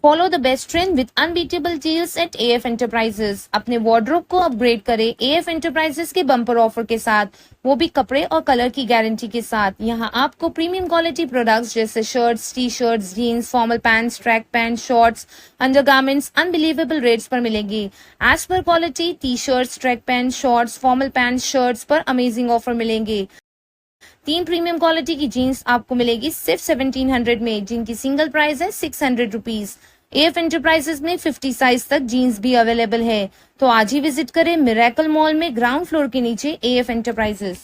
Follow the best trend with unbeatable deals at AF Enterprises. अपने wardrobe को upgrade करें AF Enterprises के bumper offer के साथ, वो भी कपड़े और कलर की गारंटी के साथ। यहाँ आपको प्रीमियम क्वालिटी प्रोडक्ट्स जैसे shirts, T shirts, jeans, formal pants, track pant, shorts, undergarments unbelievable rates पर मिलेंगी। As per quality T shirts, track pant, shorts, formal pant, shirts पर अमेजिंग ऑफर मिलेंगे। 3 प्रीमियम क्वालिटी की जीन्स आपको मिलेगी सिर्फ 1700 में, जिनकी सिंगल प्राइस है 600 रुपीज। एएफ एंटरप्राइजेस में 50 साइज तक जीन्स भी अवेलेबल है, तो आज ही विजिट करें मिरेकल मॉल में ग्राउंड फ्लोर के नीचे एएफ एंटरप्राइजेस।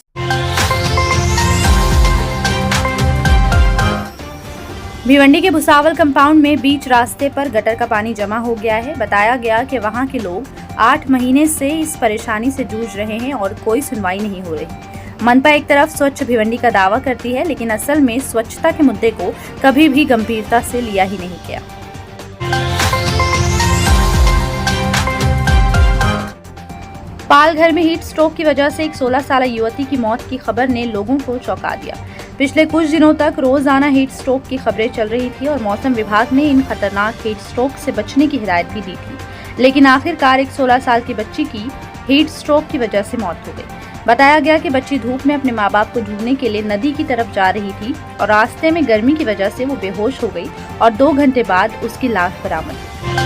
भिवंडी के भुसावल कंपाउंड में बीच रास्ते पर गटर का पानी जमा हो गया है। बताया गया कि वहां के लोग 8 महीने से इस परेशानी से जूझ रहे हैं और कोई सुनवाई नहीं हो रही। मनपा एक तरफ स्वच्छ भिवंडी का दावा करती है, लेकिन असल में स्वच्छता के मुद्दे को कभी भी गंभीरता से लिया ही नहीं गया। पालघर में हीट स्ट्रोक की वजह से एक 16 साल युवती की मौत की खबर ने लोगों को चौंका दिया। पिछले कुछ दिनों तक रोजाना हीट स्ट्रोक की खबरें चल रही थी और मौसम विभाग ने इन खतरनाक हीट स्ट्रोक से बचने की हिदायत भी दी थी, लेकिन आखिरकार एक 16 साल की बच्ची की हीट स्ट्रोक की वजह से मौत हो गई। बताया गया कि बच्ची धूप में अपने माँ बाप को ढूंढने के लिए नदी की तरफ जा रही थी और रास्ते में गर्मी की वजह से वो बेहोश हो गई और 2 घंटे बाद उसकी लाश बरामद हुई।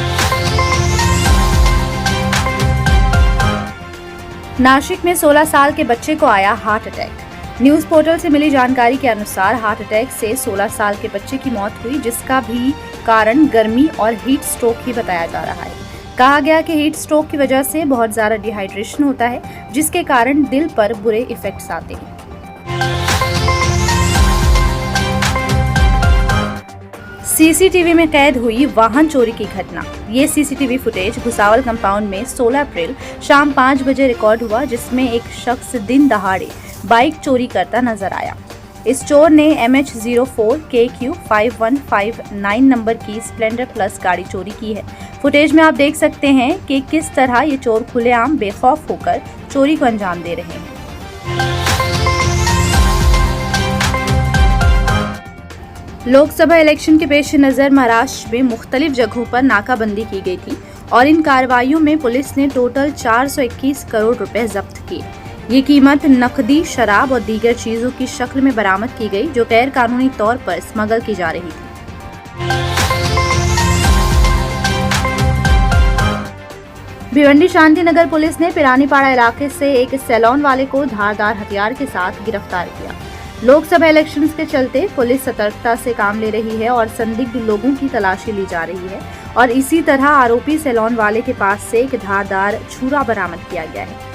नासिक में 16 साल के बच्चे को आया हार्ट अटैक। न्यूज पोर्टल से मिली जानकारी के अनुसार हार्ट अटैक से 16 साल के बच्चे की मौत हुई, जिसका भी कारण गर्मी और हीट स्ट्रोक ही बताया जा रहा है। कहा गया कि हीट स्ट्रोक की वजह से बहुत ज्यादा डिहाइड्रेशन होता है, जिसके कारण दिल पर बुरे इफेक्ट्स आते हैं। सीसीटीवी में कैद हुई वाहन चोरी की घटना। ये सीसीटीवी फुटेज भुसावल कंपाउंड में 16 अप्रैल शाम 5 बजे रिकॉर्ड हुआ, जिसमें एक शख्स दिन दहाड़े बाइक चोरी करता नजर आया। इस चोर ने MH04 KQ 5159 नंबर की स्प्लेंडर प्लस गाड़ी चोरी की है। फुटेज में आप देख सकते हैं कि किस तरह ये चोर खुलेआम बेखौफ होकर चोरी को अंजाम दे रहे हैं। लोकसभा इलेक्शन के पेश नजर महाराष्ट्र में मुख्तलिफ जगहों पर नाकाबंदी की गई थी और इन कार्रवाइयों में पुलिस ने टोटल 421 करोड़ रुपए जब्त किए। ये कीमत नकदी, शराब और दीगर चीजों की शक्ल में बरामद की गई, जो गैर कानूनी तौर पर स्मगल की जा रही थी। भिवंडी शांतिनगर पुलिस ने पिरानीपाड़ा इलाके से एक सैलून वाले को धारदार हथियार के साथ गिरफ्तार किया। लोकसभा इलेक्शंस के चलते पुलिस सतर्कता से काम ले रही है और संदिग्ध लोगों की तलाशी ली जा रही है और इसी तरह आरोपी सैलून वाले के पास से एक धारदार छुरा बरामद किया गया है।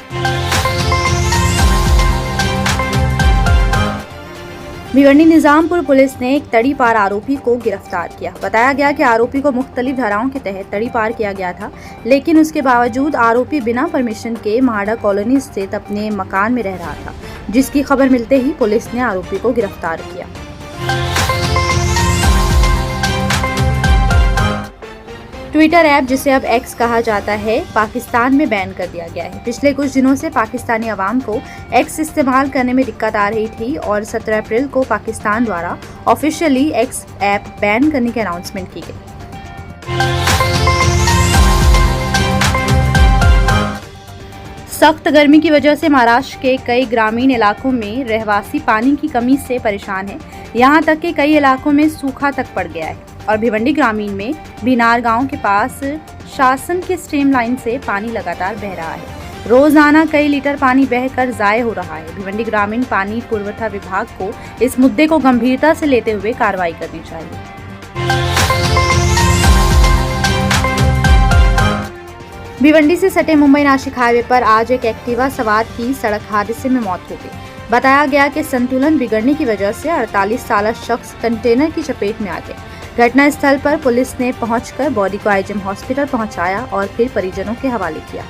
भिवंडी निजामपुर पुलिस ने एक तड़ीपार आरोपी को गिरफ्तार किया। बताया गया कि आरोपी को मुख्तलिफ धाराओं के तहत तड़ीपार किया गया था, लेकिन उसके बावजूद आरोपी बिना परमिशन के महाड़ा कॉलोनी स्थित अपने मकान में रह रहा था, जिसकी खबर मिलते ही पुलिस ने आरोपी को गिरफ्तार किया। ट्विटर ऐप, जिसे अब एक्स कहा जाता है, पाकिस्तान में बैन कर दिया गया है। पिछले कुछ दिनों से पाकिस्तानी अवाम को एक्स इस्तेमाल करने में दिक्कत आ रही थी और 17 अप्रैल को पाकिस्तान द्वारा ऑफिशियली एक्स ऐप बैन करने की अनाउंसमेंट की गई। सख्त गर्मी की वजह से महाराष्ट्र के कई ग्रामीण इलाकों में रहवासी पानी की कमी से परेशान हैं। यहाँ तक कि कई इलाकों में सूखा तक पड़ गया है और भिवंडी ग्रामीण में बिनार गांव के पास शासन के स्ट्रीम लाइन से पानी लगातार बह रहा है। रोजाना कई लीटर पानी बहकर जाय हो रहा है। भिवंडी ग्रामीण पानी पुरवठा विभाग को इस मुद्दे को गंभीरता से लेते हुए कार्रवाई करनी चाहिए। भिवंडी से सटे मुंबई नासिक हाईवे पर आज एक एक्टिवा सवार की सड़क हादसे में मौत हो गई। बताया गया कि संतुलन बिगड़ने की वजह से 48 साल शख्स कंटेनर की चपेट में आ गया। घटना स्थल पर पुलिस ने पहुंचकर बॉडी को आईजीएम हॉस्पिटल पहुंचाया और फिर परिजनों के हवाले किया।